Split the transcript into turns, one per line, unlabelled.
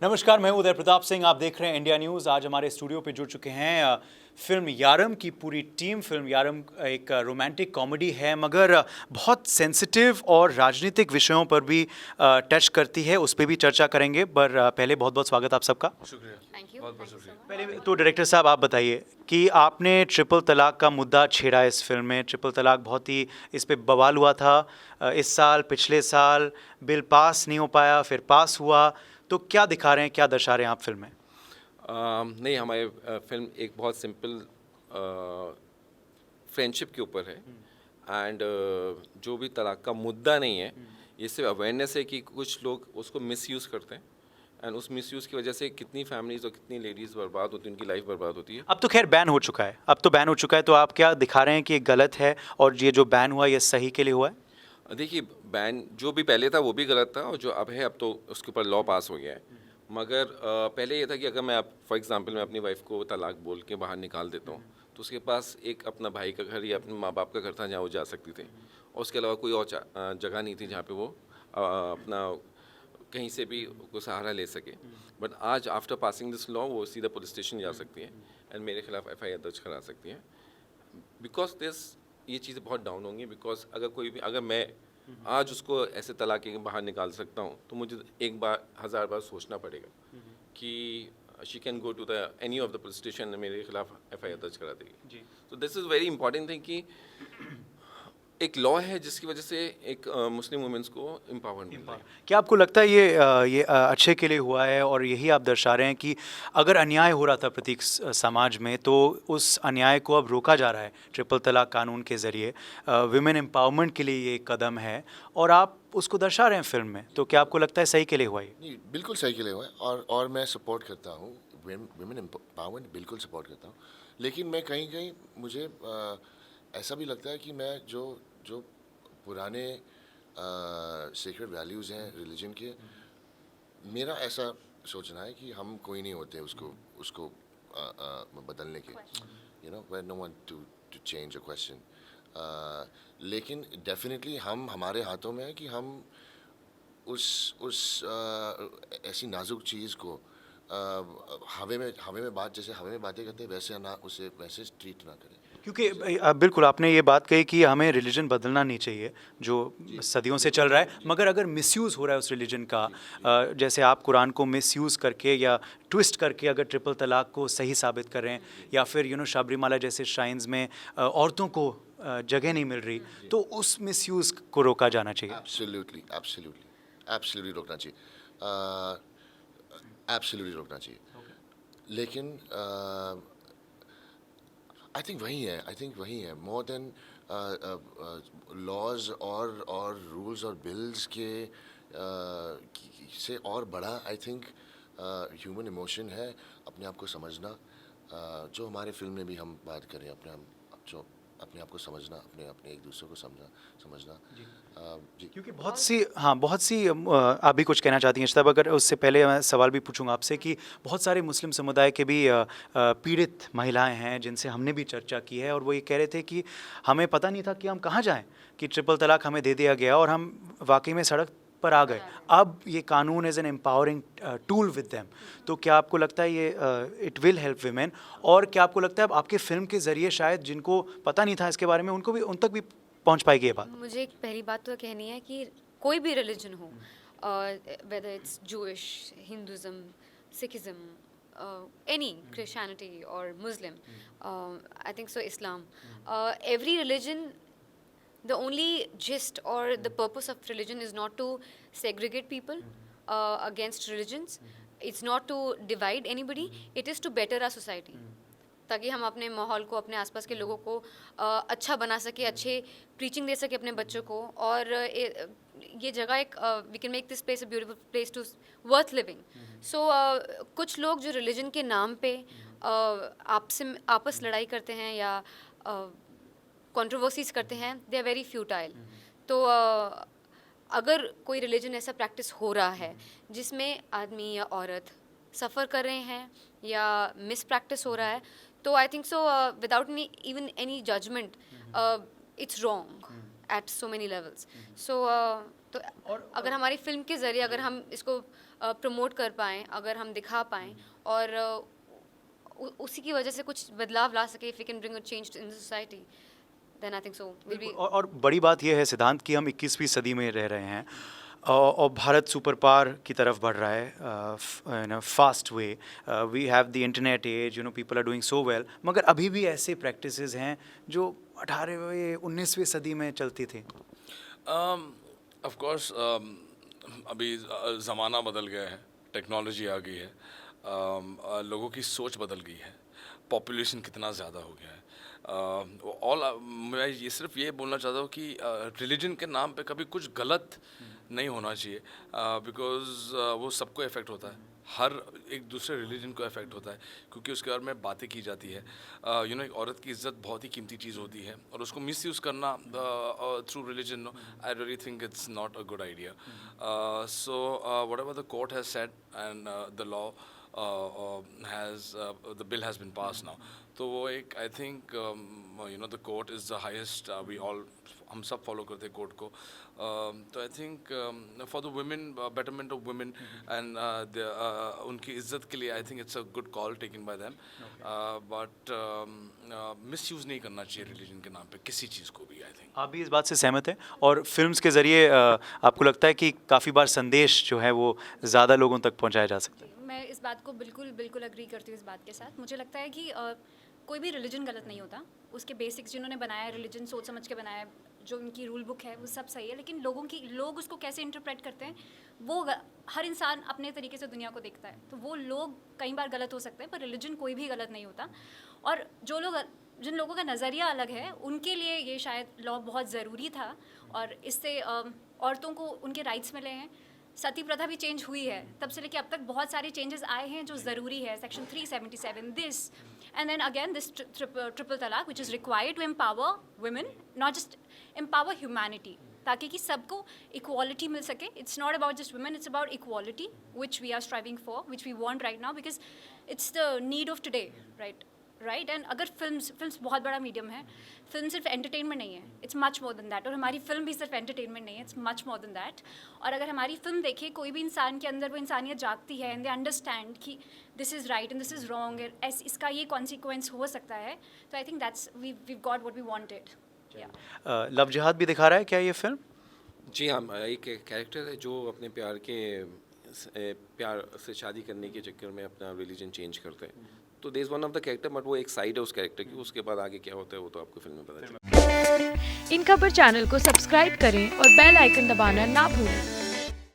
नमस्कार, मैं उदय प्रताप सिंह। आप देख रहे हैं इंडिया न्यूज़। आज हमारे स्टूडियो पे जुड़ चुके हैं फिल्म यारम की पूरी टीम। फिल्म यारम एक रोमांटिक कॉमेडी है, मगर बहुत सेंसिटिव और राजनीतिक विषयों पर भी टच करती है। उस पर भी चर्चा करेंगे, पर पहले बहुत बहुत स्वागत आप सबका।
शुक्रिया।
थैंक यू,
बहुत बहुत
थैंक यू
शुक्रिया।
पहले तो डायरेक्टर साहब आप बताइए कि आपने ट्रिपल तलाक का मुद्दा छेड़ा इस फिल्म में। ट्रिपल तलाक बहुत ही इस पे बवाल हुआ था इस साल, पिछले साल बिल पास नहीं हो पाया, फिर पास हुआ। तो क्या दिखा रहे हैं, क्या दर्शा रहे हैं आप फिल्म में?
नहीं, हमारे फिल्म एक बहुत सिंपल फ्रेंडशिप के ऊपर है। एंड जो भी तलाक का मुद्दा नहीं है, ये सिर्फ अवेयरनेस है कि कुछ लोग उसको मिसयूज़ करते हैं। एंड उस मिसयूज़ की वजह से कितनी फैमिलीज और कितनी लेडीज़ बर्बाद होती हैं, उनकी लाइफ बर्बाद होती है।
अब तो खैर बैन हो चुका है, अब तो बैन हो चुका है। तो आप क्या दिखा रहे हैं कि ये गलत है और ये जो बैन हुआ ये सही के लिए हुआ है?
देखिए, बैन जो भी पहले था वो भी गलत था, और जो अब है अब तो उसके ऊपर लॉ पास हो गया है। मगर पहले ये था कि अगर मैं फॉर एग्जांपल मैं अपनी वाइफ को तलाक बोल के बाहर निकाल देता हूँ, तो उसके पास एक अपना भाई का घर या अपने माँ बाप का घर था जहाँ वो जा सकती थी, और उसके अलावा कोई और जगह नहीं थी जहाँ पे वो अपना कहीं से भी को सहारा ले सके। बट आज आफ्टर पासिंग दिस लॉ वो सीधा पुलिस स्टेशन जा सकती है एंड मेरे खिलाफ FIR दर्ज करा सकती है। बिकॉज दिस ये चीज़ें बहुत डाउन होंगी। बिकॉज अगर मैं आज उसको ऐसे तलाक के बाहर निकाल सकता हूँ, तो मुझे एक बार 1000 बार सोचना पड़ेगा कि she can go to the any of the police station, मेरे खिलाफ FIR दर्ज करा देगी। तो this is very important thing कि एक लॉ है जिसकी वजह से एक मुस्लिम वुमेन्स को एम्पावरमेंट मिल रहा है।
क्या आपको लगता है ये अच्छे के लिए हुआ है, और यही आप दर्शा रहे हैं कि अगर अन्याय हो रहा था प्रतीक समाज में, तो उस अन्याय को अब रोका जा रहा है ट्रिपल तलाक कानून के ज़रिए? विमेन एम्पावरमेंट के लिए ये एक कदम है और आप उसको दर्शा रहे हैं फिल्म में। तो क्या आपको लगता है सही के लिए हुआ ये?
नहीं, बिल्कुल सही के लिए हुआ है, और मैं सपोर्ट करता हूँ। विमेन एम्पावरमेंट बिल्कुल सपोर्ट करता हूँ। लेकिन मैं कहीं कहीं मुझे ऐसा भी लगता है कि मैं जो जो पुराने सीक्रेट वैल्यूज़ हैं रिलीजन के, मेरा ऐसा सोचना है कि हम कोई नहीं होते उसको उसको बदलने के। You know, where no one to change a question. लेकिन डेफिनेटली हमारे हाथों में है कि हम उस ऐसी नाजुक चीज़ को हवे में बातें करते हैं, वैसे ना उसे वैसे ट्रीट ना करें।
क्योंकि बिल्कुल आपने ये बात कही कि हमें रिलीजन बदलना नहीं चाहिए जो सदियों से चल रहा है, मगर अगर मिसयूज़ हो रहा है उस रिलीजन का, जैसे आप कुरान को मिसयूज़ करके या ट्विस्ट करके अगर ट्रिपल तलाक को सही साबित कर रहे हैं, या फिर शबरीमाला जैसे श्राइन्स में औरतों को जगह नहीं मिल रही, तो उस मिसयूज़ को रोका जाना चाहिए।
एब्सोल्युटली, एब्सोल्युटली, एब्सोल्युटली रोकना चाहिए। एब्सोल्युटली रोकना चाहिए। लेकिन आई थिंक वही है मोर देन लॉज और रूल्स और बिल्स के से और बड़ा आई थिंक ह्यूमन इमोशन है अपने आप को समझना। जो हमारे फिल्म में भी हम बात करें, अपने आप को समझना, अपने एक दूसरे को समझना। जी।
क्योंकि बहुत सी आप भी कुछ कहना चाहती हैं तब, अगर उससे पहले मैं सवाल भी पूछूंगा आपसे कि बहुत सारे मुस्लिम समुदाय के भी पीड़ित महिलाएं हैं जिनसे हमने भी चर्चा की है, और वो ये कह रहे थे कि हमें पता नहीं था कि हम कहाँ जाएं, कि ट्रिपल तलाक हमें दे दिया गया और हम वाकई में सड़क पर आ गए। अब ये कानून as an empowering tool with them. तो क्या आपको लगता है ये इट विल हेल्प विमेन? और क्या आपको लगता है अब आपके फिल्म के ज़रिए शायद जिनको पता नहीं था इसके बारे में, उन तक भी पहुंच पाएगी ये बात?
मुझे एक पहली बात तो कहनी है कि कोई भी रिलीजन हो, whether it's Jewish, Hinduism, Sikhism, any Christianity और Muslim, I think so Islam, every religion, the only gist or the purpose of religion is not to segregate people against religions. It's not to divide anybody. It is to better our society, ताकि हम अपने माहौल को, अपने आसपास के लोगों को अच्छा बना सके, अच्छे प्रीचिंग दे सके अपने बच्चों को। और ये जगह एक we can make this place a beautiful place to worth living. So कुछ लोग जो रिलीजन के नाम पे आपस लड़ाई करते हैं या कंट्रोवर्सीज करते हैं, दे आर वेरी फ्यूटाइल। तो अगर कोई रिलीजन ऐसा प्रैक्टिस हो रहा है जिसमें आदमी या औरत सफ़र कर रहे हैं या मिस प्रैक्टिस हो रहा है, तो I think so without even any judgement it's wrong at so many levels. So तो अगर हमारी फिल्म के ज़रिए अगर हम इसको प्रमोट कर पाएँ, अगर हम दिखा पाएँ और उसी की वजह से कुछ बदलाव ला सके, if we can bring a change in society, then I think so will be.
और बड़ी बात यह है सिद्धांत कि हम 21वीं सदी में रह रहे हैं और भारत सुपर पावर की तरफ बढ़ रहा है in a fast way. We have the internet age, people are doing so well, मगर अभी भी ऐसे प्रैक्टिसेस हैं जो 18वीं 19वीं सदी में चलती थी।
ऑफ कोर्स अभी ज़माना बदल गया है, टेक्नोलॉजी आ गई है, लोगों की सोच बदल गई है, पॉपुलेशन कितना ज़्यादा हो गया है। मैं ये सिर्फ ये बोलना चाहता हूँ कि रिलीजन के नाम पे कभी कुछ गलत नहीं होना चाहिए, बिकॉज़ वो सबको इफ़ेक्ट होता है, हर एक दूसरे रिलीजन को इफ़ेक्ट होता है, क्योंकि उसके बारे में बातें की जाती है। एक औरत की इज़्ज़त बहुत ही कीमती चीज़ होती है, और उसको मिसयूज़ करना through religion, I really think it's not a good idea. So whatever the court has said and the law the bill has been passed now, तो वो एक I think the court is the highest, हम सब follow करते हैं court को। तो I think for the women, betterment of women and उनकी इज्जत के लिए I think it's a good call taken by them, but misuse नहीं करना चाहिए रिलीजन के नाम पे किसी चीज़ को भी। आई थिंक
आप भी इस बात से सहमत हैं? और फिल्म्स के ज़रिए आपको लगता है कि काफ़ी बार संदेश जो है वो ज़्यादा लोगों तक पहुंचाया जा सकता है?
मैं इस बात को बिल्कुल अग्री करती हूँ इस बात के साथ। मुझे लगता है कि कोई भी रिलीजन गलत नहीं होता, उसके बेसिक्स जिन्होंने बनाया है रिलीजन सोच समझ के बनाया है, जो उनकी रूल बुक है वो सब सही है, लेकिन लोग उसको कैसे इंटरप्रेट करते हैं वो हर इंसान अपने तरीके से दुनिया को देखता है, तो वो लोग कई बार गलत हो सकते हैं, पर रिलीजन कोई भी गलत नहीं होता। और जिन लोगों का नज़रिया अलग है उनके लिए ये शायद लॉ बहुत ज़रूरी था, और इससे औरतों को उनके राइट्स मिले हैं। सती प्रथा भी चेंज हुई है, तब से लेके अब तक बहुत सारे चेंजेस आए हैं जो ज़रूरी है। Section 377 this and then again this triple talaq which is required to empower women, not just empower humanity, ताकि कि सबको इक्वालिटी मिल सके। It's not about just women, it's about equality which we are striving for, which we want right now, because it's the need of today, right. And अगर films बहुत बड़ा medium है, film सिर्फ एंटरटेनमेंट नहीं है, it's much more then that. और हमारी film भी सिर्फ एंटरटेनमेंट नहीं है, it's much more then that. और अगर हमारी फिल्म देखे कोई भी इंसान के अंदर वो इंसानियत जागती है, एंड दे अंडरस्टैंड कि this is right and this is wrong, इसका ये कॉन्सिक्वेंस हो सकता है, तो I think that's we got what we wanted.
Love जिहाद भी दिखा रहा है क्या ये फिल्म?
जी हाँ, एक कैरेक्टर है जो अपने प्यार से शादी करने के चक्कर में अपना रिलीजन चेंज करते हैं, तो there is one of the character, but वो एक साइड है उस कैरेक्टर की, उसके बाद आगे क्या होता है वो तो आपको फिल्म में पता चलेगा।
इन खबर चैनल को सब्सक्राइब करें और बेल आइकन दबाना ना भूलें।